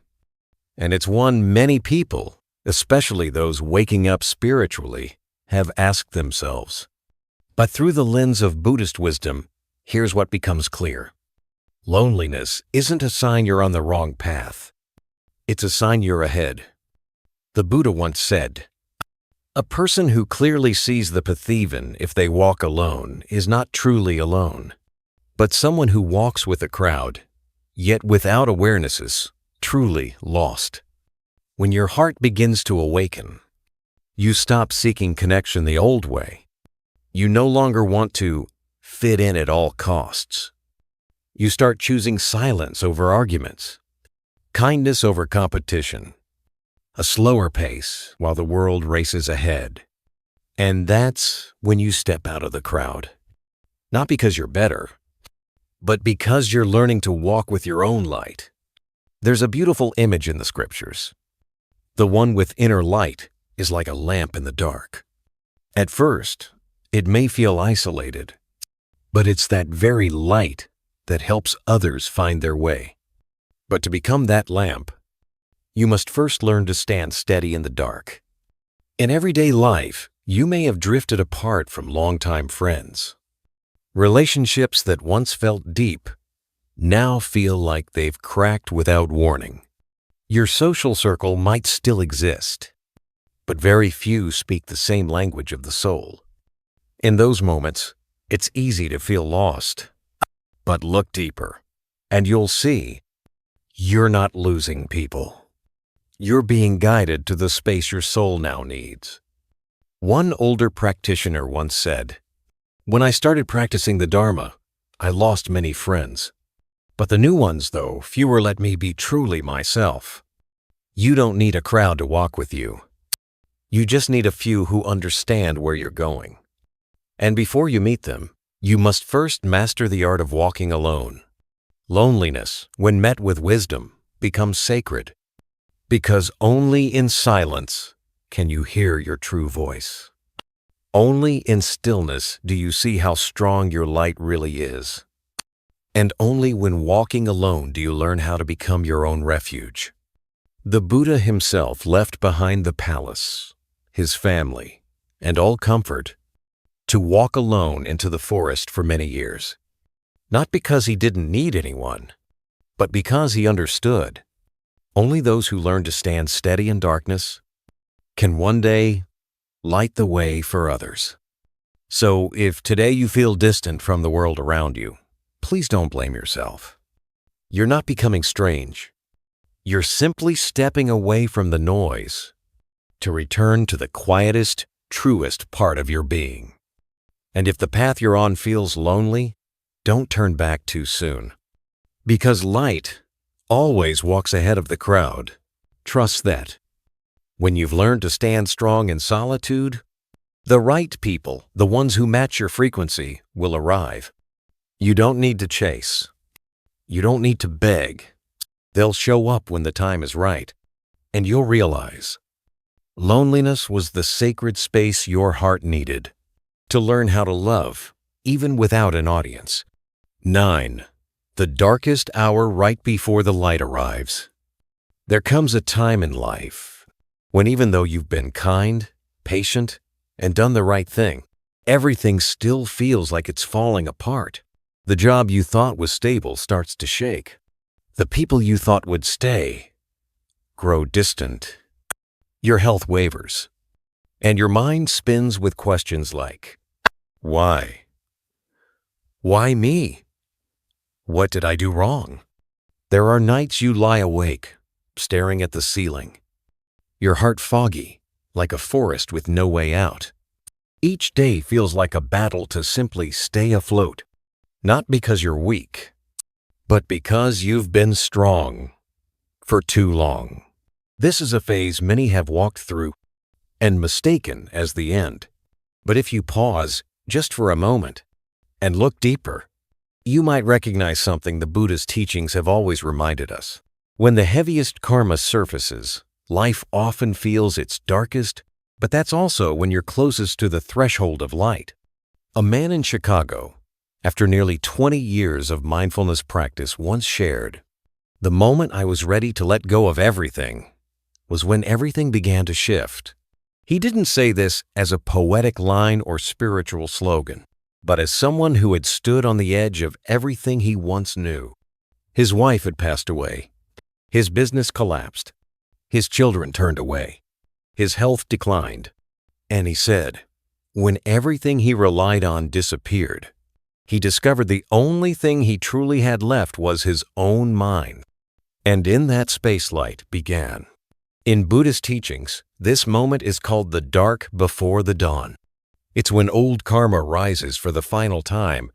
And it's one many people, especially those waking up spiritually, have asked themselves. But through the lens of Buddhist wisdom, here's what becomes clear. Loneliness isn't a sign you're on the wrong path. It's a sign you're ahead. The Buddha once said, "A person who clearly sees the path even if they walk alone is not truly alone, but someone who walks with a crowd, yet without awareness is truly lost." When your heart begins to awaken, you stop seeking connection the old way. You no longer want to fit in at all costs. You start choosing silence over arguments, kindness over competition, a slower pace while the world races ahead. And that's when you step out of the crowd. Not because you're better, but because you're learning to walk with your own light. There's a beautiful image in the scriptures. The one with inner light is like a lamp in the dark. At first, it may feel isolated, but it's that very light that helps others find their way. But to become that lamp, you must first learn to stand steady in the dark. In everyday life, you may have drifted apart from longtime friends. Relationships that once felt deep now feel like they've cracked without warning. Your social circle might still exist, but very few speak the same language of the soul. In those moments, it's easy to feel lost. But look deeper, and you'll see you're not losing people. You're being guided to the space your soul now needs. One older practitioner once said, "When I started practicing the Dharma, I lost many friends. But the new ones, though, fewer let me be truly myself." You don't need a crowd to walk with you. You just need a few who understand where you're going. And before you meet them, you must first master the art of walking alone. Loneliness, when met with wisdom, becomes sacred, because only in silence can you hear your true voice. Only in stillness do you see how strong your light really is. And only when walking alone do you learn how to become your own refuge. The Buddha himself left behind the palace, his family, and all comfort, to walk alone into the forest for many years. Not because he didn't need anyone, but because he understood. Only those who learn to stand steady in darkness can one day light the way for others. So if today you feel distant from the world around you, please don't blame yourself. You're not becoming strange. You're simply stepping away from the noise to return to the quietest, truest part of your being. And if the path you're on feels lonely, don't turn back too soon. Because light always walks ahead of the crowd. Trust that. When you've learned to stand strong in solitude, the right people, the ones who match your frequency, will arrive. You don't need to chase. You don't need to beg. They'll show up when the time is right, and you'll realize loneliness was the sacred space your heart needed to learn how to love, even without an audience. 9. The darkest hour right before the light arrives. There comes a time in life when even though you've been kind, patient, and done the right thing, everything still feels like it's falling apart. The job you thought was stable starts to shake. The people you thought would stay grow distant. Your health wavers, and your mind spins with questions like, why? Why me? What did I do wrong? There are nights you lie awake, staring at the ceiling, your heart foggy, like a forest with no way out. Each day feels like a battle to simply stay afloat, not because you're weak, but because you've been strong for too long. This is a phase many have walked through and mistaken as the end. But if you pause just for a moment and look deeper, you might recognize something the Buddha's teachings have always reminded us. When the heaviest karma surfaces, life often feels its darkest, but that's also when you're closest to the threshold of light. A man in Chicago, after nearly 20 years of mindfulness practice, once shared, "The moment I was ready to let go of everything was when everything began to shift." He didn't say this as a poetic line or spiritual slogan, but as someone who had stood on the edge of everything he once knew. His wife had passed away. His business collapsed. His children turned away. His health declined. And he said, when everything he relied on disappeared, he discovered the only thing he truly had left was his own mind. And in that space light began. In Buddhist teachings, this moment is called the dark before the dawn. It's when old karma rises for the final time,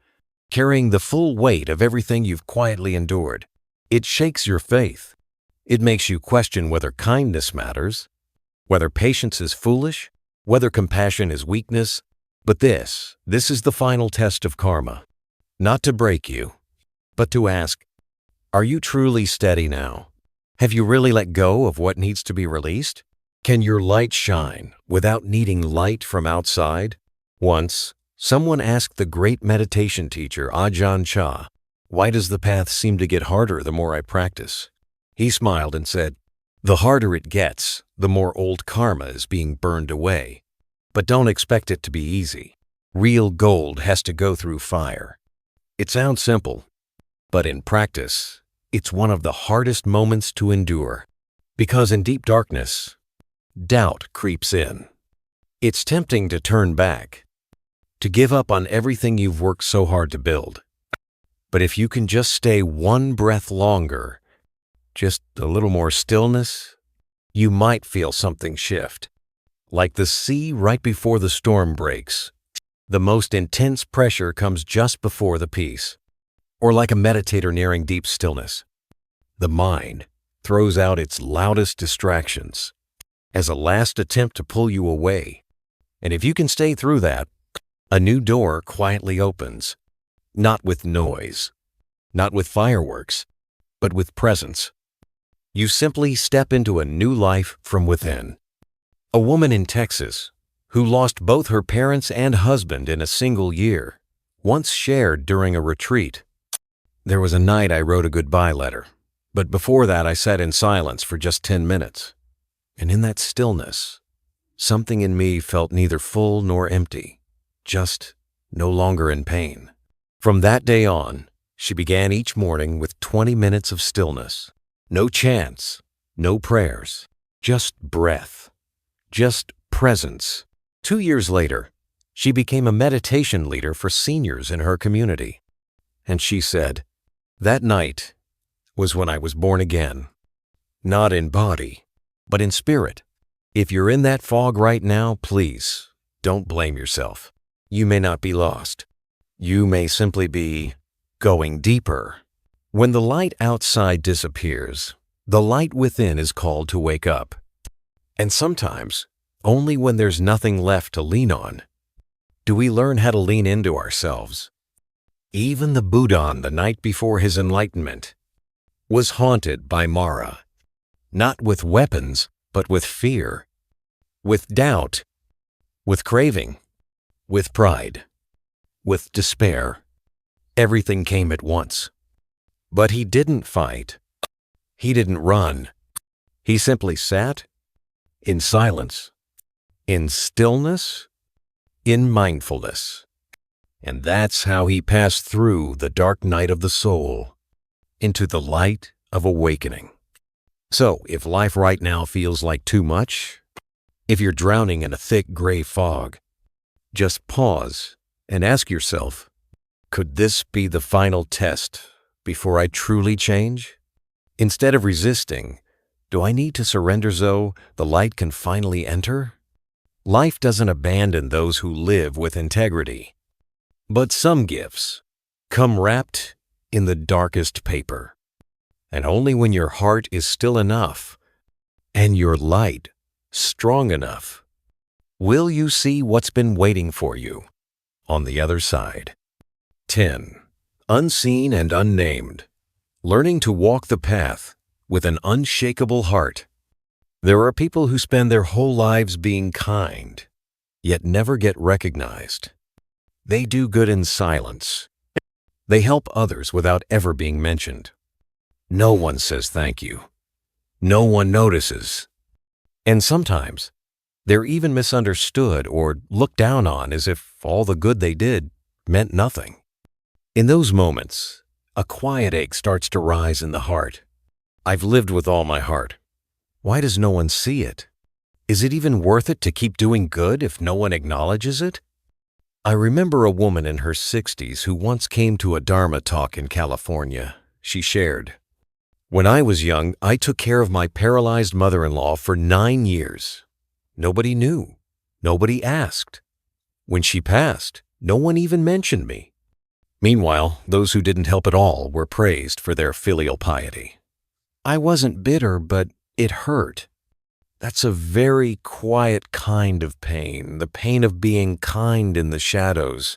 carrying the full weight of everything you've quietly endured. It shakes your faith. It makes you question whether kindness matters, whether patience is foolish, whether compassion is weakness. But this is the final test of karma. Not to break you, but to ask, are you truly steady now? Have you really let go of what needs to be released? Can your light shine without needing light from outside? Once, someone asked the great meditation teacher Ajahn Chah, "Why does the path seem to get harder the more I practice?" He smiled and said, "The harder it gets, the more old karma is being burned away. But don't expect it to be easy. Real gold has to go through fire." It sounds simple, but in practice, it's one of the hardest moments to endure. Because in deep darkness, doubt creeps in. It's tempting to turn back, to give up on everything you've worked so hard to build. But if you can just stay one breath longer, just a little more stillness, you might feel something shift. Like the sea right before the storm breaks. The most intense pressure comes just before the peace. Or like a meditator nearing deep stillness. The mind throws out its loudest distractions as a last attempt to pull you away. And if you can stay through that, a new door quietly opens. Not with noise, not with fireworks, but with presence. You simply step into a new life from within. A woman in Texas, who lost both her parents and husband in a single year, once shared during a retreat, "There was a night I wrote a goodbye letter, but before that I sat in silence for just 10 minutes. And in that stillness, something in me felt neither full nor empty, just no longer in pain." From that day on, she began each morning with 20 minutes of stillness. No chants, no prayers, just breath, just presence. 2 years later, she became a meditation leader for seniors in her community. And she said, "That night was when I was born again. Not in body, but in spirit." If you're in that fog right now, please don't blame yourself. You may not be lost. You may simply be going deeper. When the light outside disappears, the light within is called to wake up. And sometimes, only when there's nothing left to lean on, do we learn how to lean into ourselves. Even the Buddha, the night before his enlightenment, was haunted by Mara, not with weapons, but with fear, with doubt, with craving, with pride, with despair. Everything came at once. But he didn't fight. He didn't run. He simply sat in silence, in stillness, in mindfulness. And that's how he passed through the dark night of the soul into the light of awakening. So, if life right now feels like too much, if you're drowning in a thick gray fog, just pause and ask yourself, could this be the final test before I truly change? Instead of resisting, do I need to surrender so the light can finally enter? Life doesn't abandon those who live with integrity. But some gifts come wrapped in the darkest paper. And only when your heart is still enough and your light strong enough will you see what's been waiting for you on the other side. 10. Unseen and unnamed. Learning to walk the path with an unshakable heart. There are people who spend their whole lives being kind, yet never get recognized. They do good in silence. They help others without ever being mentioned. No one says thank you. No one notices. And sometimes, they're even misunderstood or looked down on as if all the good they did meant nothing. In those moments, a quiet ache starts to rise in the heart. I've lived with all my heart. Why does no one see it? Is it even worth it to keep doing good if no one acknowledges it? I remember a woman in her 60s who once came to a Dharma talk in California. She shared, "When I was young, I took care of my paralyzed mother-in-law for 9 years. Nobody knew. Nobody asked. When she passed, no one even mentioned me. Meanwhile, those who didn't help at all were praised for their filial piety. I wasn't bitter, but it hurt. That's a very quiet kind of pain, the pain of being kind in the shadows.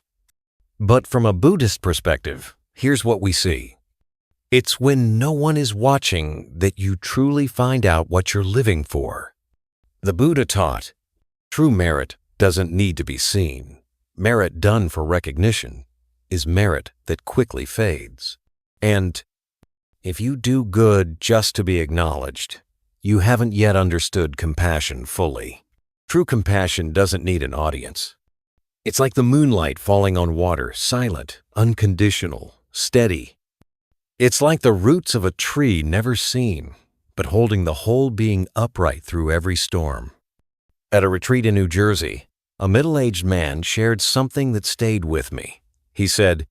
But from a Buddhist perspective, here's what we see. It's when no one is watching that you truly find out what you're living for. The Buddha taught, true merit doesn't need to be seen. Merit done for recognition is merit that quickly fades. And if you do good just to be acknowledged, you haven't yet understood compassion fully. True compassion doesn't need an audience. It's like the moonlight falling on water, silent, unconditional, steady. It's like the roots of a tree never seen, but holding the whole being upright through every storm. At a retreat in New Jersey, a middle-aged man shared something that stayed with me. He said,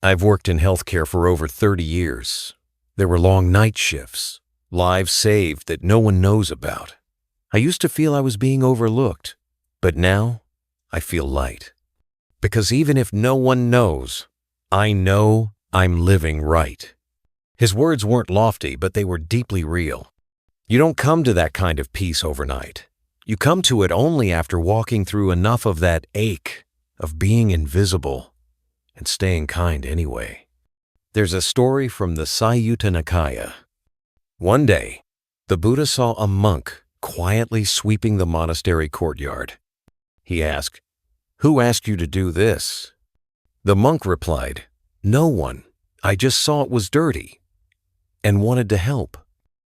"I've worked in healthcare for over 30 years. There were long night shifts, lives saved that no one knows about. I used to feel I was being overlooked, but now I feel light. Because even if no one knows, I know I'm living right." His words weren't lofty, but they were deeply real. You don't come to that kind of peace overnight. You come to it only after walking through enough of that ache of being invisible and staying kind anyway. There's a story from the Sanyutta Nikaya. One day, the Buddha saw a monk quietly sweeping the monastery courtyard. He asked, "Who asked you to do this?" The monk replied, "No one. I just saw it was dirty and wanted to help."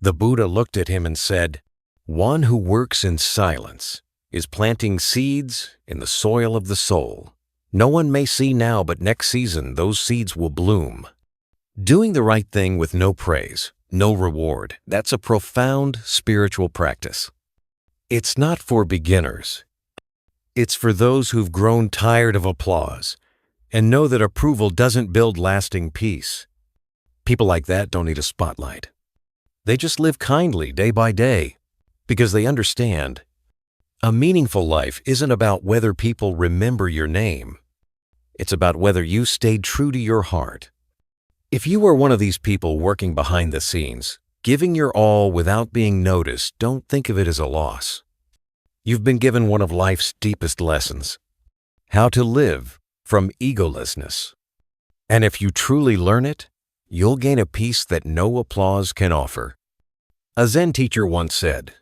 The Buddha looked at him and said, "One who works in silence is planting seeds in the soil of the soul. No one may see now, but next season those seeds will bloom." Doing the right thing with no praise, no reward, that's a profound spiritual practice. It's not for beginners. It's for those who've grown tired of applause and know that approval doesn't build lasting peace. People like that don't need a spotlight. They just live kindly day by day because they understand a meaningful life isn't about whether people remember your name. It's about whether you stayed true to your heart. If you are one of these people working behind the scenes, giving your all without being noticed, don't think of it as a loss. You've been given one of life's deepest lessons, how to live from egolessness. And if you truly learn it, you'll gain a peace that no applause can offer. A Zen teacher once said,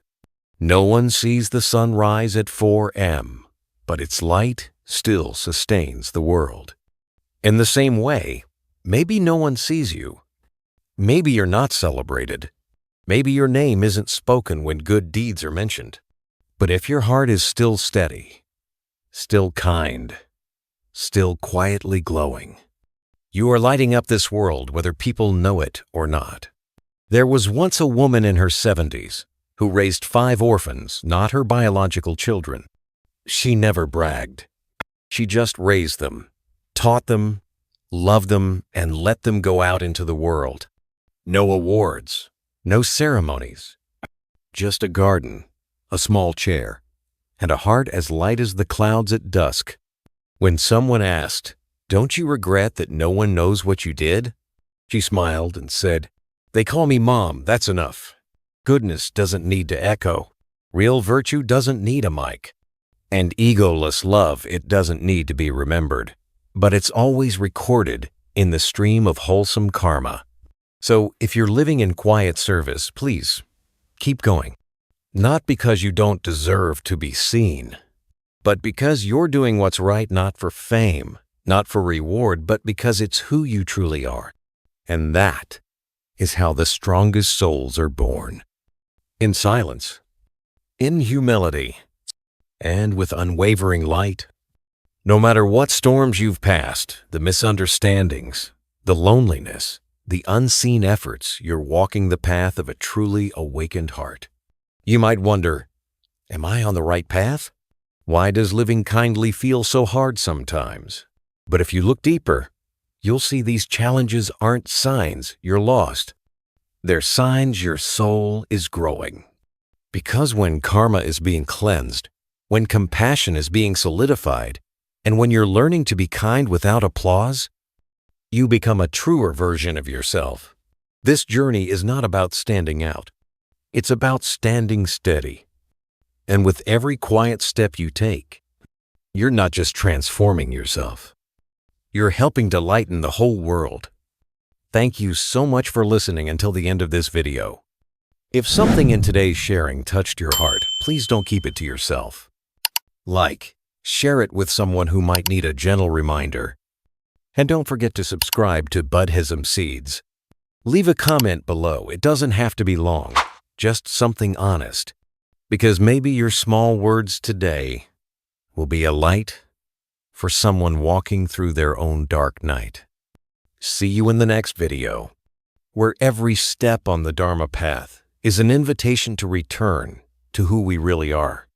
"No one sees the sun rise at 4 a.m., but its light still sustains the world." In the same way, maybe no one sees you. Maybe you're not celebrated. Maybe your name isn't spoken when good deeds are mentioned. But if your heart is still steady, still kind, still quietly glowing, you are lighting up this world whether people know it or not. There was once a woman in her 70s who raised 5 orphans, not her biological children. She never bragged. She just raised them, taught them, loved them, and let them go out into the world. No awards, no ceremonies, just a garden, a small chair, and a heart as light as the clouds at dusk. When someone asked, "Don't you regret that no one knows what you did?" she smiled and said, "They call me Mom, that's enough. Goodness doesn't need to echo. Real virtue doesn't need a mic. And egoless love, it doesn't need to be remembered. But it's always recorded in the stream of wholesome karma." So if you're living in quiet service, please keep going. Not because you don't deserve to be seen, but because you're doing what's right, not for fame, not for reward, but because it's who you truly are. And that is how the strongest souls are born. In silence, in humility, and with unwavering light. No matter what storms you've passed, the misunderstandings, the loneliness, the unseen efforts, you're walking the path of a truly awakened heart. You might wonder, am I on the right path? Why does living kindly feel so hard sometimes? But if you look deeper, you'll see these challenges aren't signs you're lost. They're signs your soul is growing. Because when karma is being cleansed, when compassion is being solidified, and when you're learning to be kind without applause, you become a truer version of yourself. This journey is not about standing out. It's about standing steady. And with every quiet step you take, you're not just transforming yourself. You're helping to lighten the whole world. Thank you so much for listening until the end of this video. If something in today's sharing touched your heart, please don't keep it to yourself. Share it with someone who might need a gentle reminder. And don't forget to subscribe to Buddhism Seeds. Leave a comment below. It doesn't have to be long, just something honest. Because maybe your small words today will be a light for someone walking through their own dark night. See you in the next video, where every step on the Dharma path is an invitation to return to who we really are.